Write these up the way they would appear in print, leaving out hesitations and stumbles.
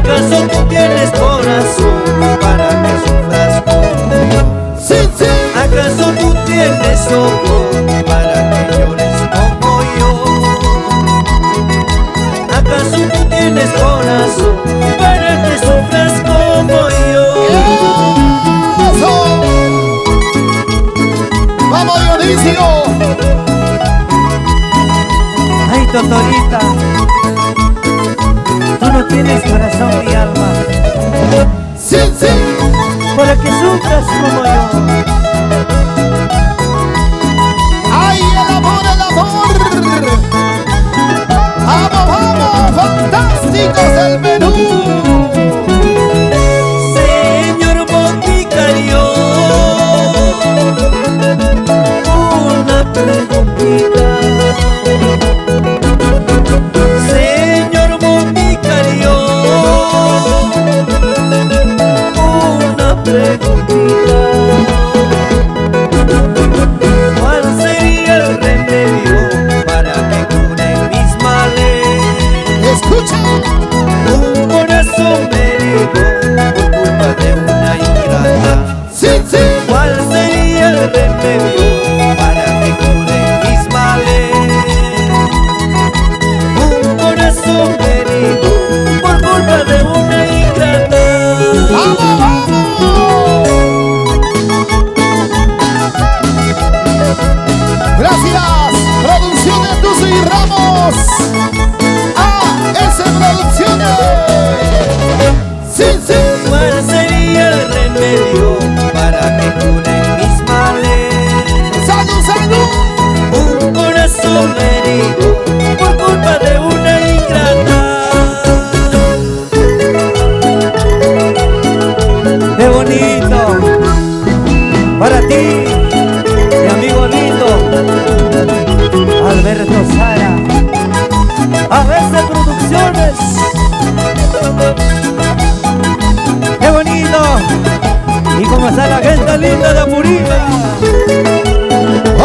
¿Acaso tú tienes corazón para que sufras como yo? Sí, sí. ¿Acaso tú tienes ojos para que llores como yo? ¿Acaso tú tienes corazón para que sufras como yo? ¡Eso! ¡Vamos, Dionisio! Ay, Totorita, tú no tienes corazón ni alma Sí, sí. para que sufras como yo. ¡Ay, el amor, el amor! ¡Vamos, vamos! ¡Fantásticos del menú! Señor boticario, una preguntita. Señor boticario, una preguntita. ¿Cuál sería el remedio para que cure mis males? ¡Escucha! Un corazón herido por culpa de una ingrata. ¡Sí, sí! ¿Cuál sería el remedio para que cure mis males? Un corazón herido por culpa de una ingrata. ¡Vamos, vamos! Gracias, Producciones Tuzo y Ramos. AS Producciones. Sí, sí. ¿Cuál sería el remedio para que cure mis males? ¡Salud, salud! Un corazón herido por culpa de una ingrata. ¡Qué bonito! Para ti, mi amigo lindo, Alberto Sara, AS Producciones. ¡Qué bonito! ¿Y cómo está la gente linda de Apurímac?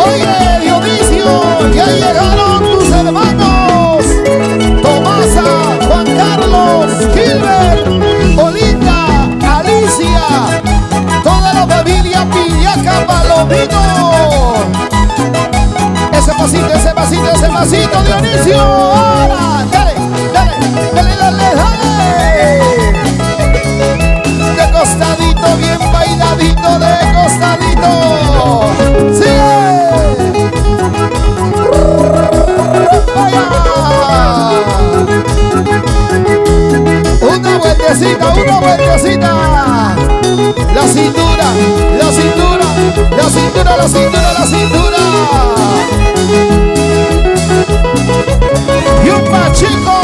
Oye, Dionisio, ya llegaron tus hermanos Tomasa, Juan Carlos, Gilbert, Olinda, Alicia, toda la familia Pillaca Palomino. Ese pasito, ese pasito, ese pasito, Dionisio. Ahora, dale, dale, dale, dale, dale. De costadito, bien bailadito, de costadito. ¡Sigue! ¡Vaya! Una vueltecita, una vueltecita. La cintura, la cintura, la cintura, la cintura, la cintura. Y un Pacheco,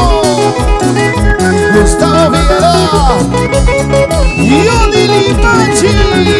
Gustavo Figueroa y un Lili Machi.